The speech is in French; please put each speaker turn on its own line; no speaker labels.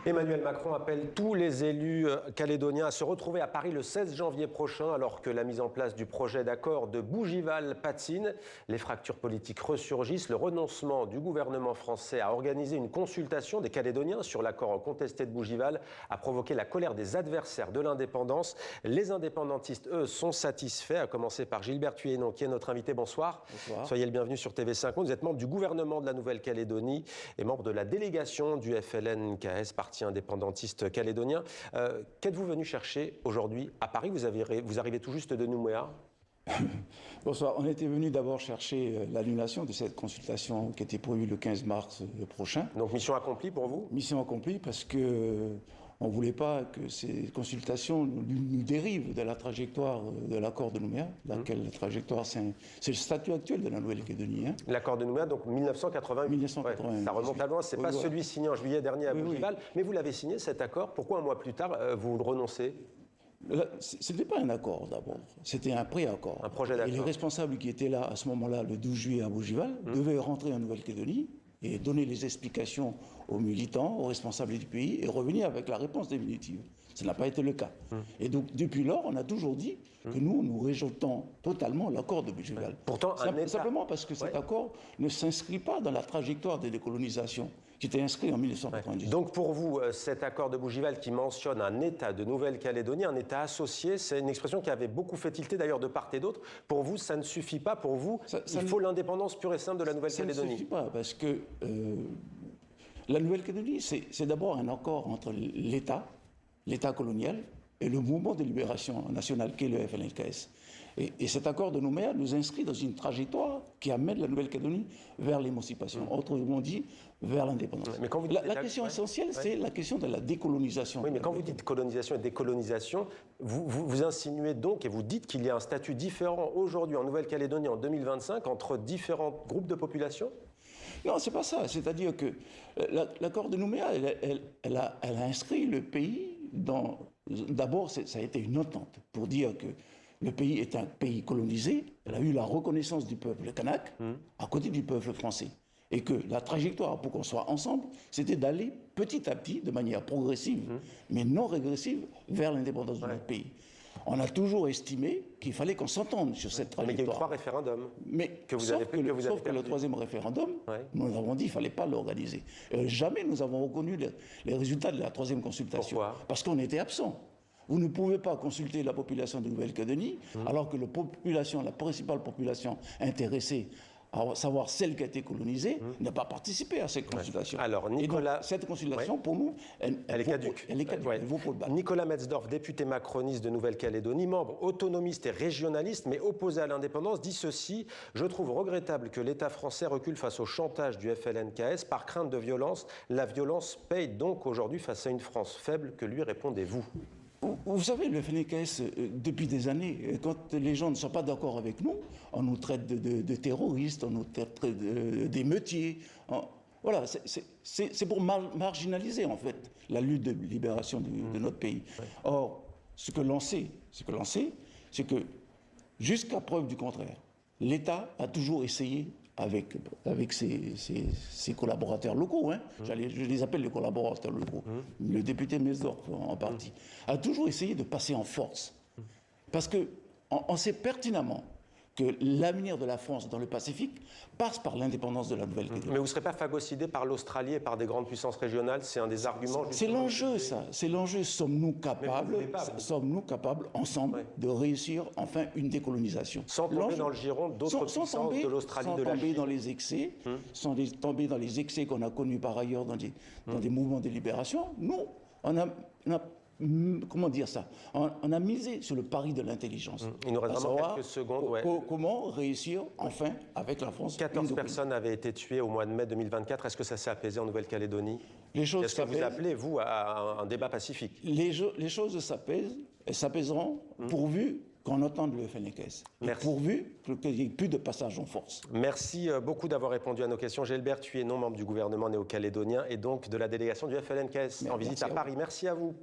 Emmanuel Macron appelle tous les élus calédoniens à se retrouver à Paris le 16 janvier prochain, alors que la mise en place du projet d'accord de Bougival patine. Les fractures politiques ressurgissent. Le renoncement du gouvernement français à organiser une consultation des Calédoniens sur l'accord contesté de Bougival a provoqué la colère des adversaires de l'indépendance. Les indépendantistes, eux, sont satisfaits, à commencer par Gilbert Thuénon, qui est notre invité. Bonsoir.
Bonsoir.
Soyez le bienvenu sur TV5 Monde. Vous êtes membre du gouvernement de la Nouvelle-Calédonie et membre de la délégation du FLN-KS, parti indépendantiste calédonien. Qu'êtes-vous venu chercher aujourd'hui à Paris? Vous arrivez tout juste de Nouméa.
Bonsoir. On était venu d'abord chercher l'annulation de cette consultation qui était prévue le 15 mars prochain.
Donc mission accomplie pour vous? Mission
accomplie parce que on ne voulait pas que ces consultations nous dérivent de la trajectoire de l'accord de Nouméa, laquelle la trajectoire, c'est le statut actuel de la Nouvelle-Calédonie. Hein.
L'accord de Nouméa, donc 1988.
1988.
Ouais, ça remonte à loin, c'est pas celui signé en juillet dernier à Bougival, mais vous l'avez signé cet accord. Pourquoi un mois plus tard, vous le renoncez?
Ce n'était pas un accord d'abord, c'était un pré-accord.
Un projet d'accord.
Et les responsables qui étaient là à ce moment-là, le 12 juillet à Bougival, devaient rentrer en Nouvelle-Calédonie et donner les explications aux militants, aux responsables du pays, et revenir avec la réponse définitive. Ça n'a pas été le cas. Et donc, depuis lors, on a toujours dit que nous rejetons totalement l'accord de Bougival.
Pourtant,
simplement parce que cet accord ne s'inscrit pas dans la trajectoire de décolonisation qui était inscrite en 1990.
Donc, pour vous, cet accord de Bougival qui mentionne un État de Nouvelle-Calédonie, un État associé, c'est une expression qui avait beaucoup fait tilter d'ailleurs de part et d'autre. Pour vous, ça ne suffit pas. Pour vous, il faut l'indépendance pure et simple de la Nouvelle-Calédonie.
Ça ne suffit pas parce que la Nouvelle-Calédonie, c'est d'abord un accord entre l'État colonial et le mouvement de libération nationale qu'est le FLN-KS. Et cet accord de Nouméa nous inscrit dans une trajectoire qui amène la Nouvelle-Calédonie vers l'émancipation, autrement dit, vers l'indépendance. La question essentielle, c'est la question de la décolonisation.
Oui, mais quand vous dites colonisation et décolonisation, vous insinuez donc et vous dites qu'il y a un statut différent aujourd'hui en Nouvelle-Calédonie en 2025 entre différents groupes de population?
Non, c'est pas ça. C'est-à-dire que l'accord de Nouméa, elle a inscrit le pays dans... D'abord, ça a été une entente pour dire que le pays est un pays colonisé. Elle a eu la reconnaissance du peuple kanak à côté du peuple français. Et que la trajectoire pour qu'on soit ensemble, c'était d'aller petit à petit, de manière progressive, mais non régressive, vers l'indépendance de notre pays. On a toujours estimé qu'il fallait qu'on s'entende sur cette trajectoire.
Mais il y a eu 3 référendums.
Sauf que le troisième référendum, nous avons dit qu'il ne fallait pas l'organiser. Jamais nous avons reconnu les résultats de la troisième consultation.
Pourquoi?
Parce qu'on était absents. Vous ne pouvez pas consulter la population de Nouvelle-Calédonie, alors que la principale population intéressée, à savoir celle qui a été colonisée, n'a pas participé à cette consultation.
Alors, Nicolas...
Et donc, cette consultation, pour nous, elle est caduque. Elle vaut pour le bas.
Nicolas Metzdorf, député macroniste de Nouvelle-Calédonie, membre autonomiste et régionaliste, mais opposé à l'indépendance, dit ceci: « Je trouve regrettable que l'État français recule face au chantage du FLN-KS par crainte de violence. La violence paye donc aujourd'hui face à une France faible. Que lui répondez-vous »
Vous savez, le FLN-KS, depuis des années, quand les gens ne sont pas d'accord avec nous, on nous traite de terroristes, on nous traite d'émeutiers. Voilà, c'est pour marginaliser, en fait, la lutte de libération de notre pays. Or, ce que l'on sait, c'est que, jusqu'à preuve du contraire, l'État a toujours essayé, avec ses collaborateurs locaux, je les appelle les collaborateurs locaux, le député Metzdorf en partie, a toujours essayé de passer en force. Parce qu'on sait pertinemment que l'avenir de la France dans le Pacifique passe par l'indépendance de la Nouvelle-Calédonie.
Mais vous ne serez pas phagocyté par l'Australie et par des grandes puissances régionales? C'est un des arguments...
C'est l'enjeu, ça. C'est l'enjeu. Sommes-nous capables, ensemble, de réussir enfin une décolonisation?
Sans tomber dans le giron d'autres puissances de l'Australie, de la Chine.
Sans tomber dans les excès, sans tomber dans les excès qu'on a connus par ailleurs dans des mouvements de libération. Nous, on a comment dire ça? On a misé sur le pari de l'intelligence.
Il nous reste vraiment quelques secondes.
Comment réussir, enfin, avec la France?
14 personnes avaient été tuées au mois de mai 2024. Est-ce que ça s'est apaisé en Nouvelle-Calédonie? Est-ce que vous appelez, vous, à un débat pacifique?
Les choses s'apaisent, elles s'apaiseront pourvu qu'on entende le FLN-KS. Pourvu qu'il n'y ait plus de passage en force.
Merci beaucoup d'avoir répondu à nos questions. Gilbert Thuénon, membre du gouvernement néo-calédonien et donc de la délégation du FLN-KS en visite à Paris. Merci à vous.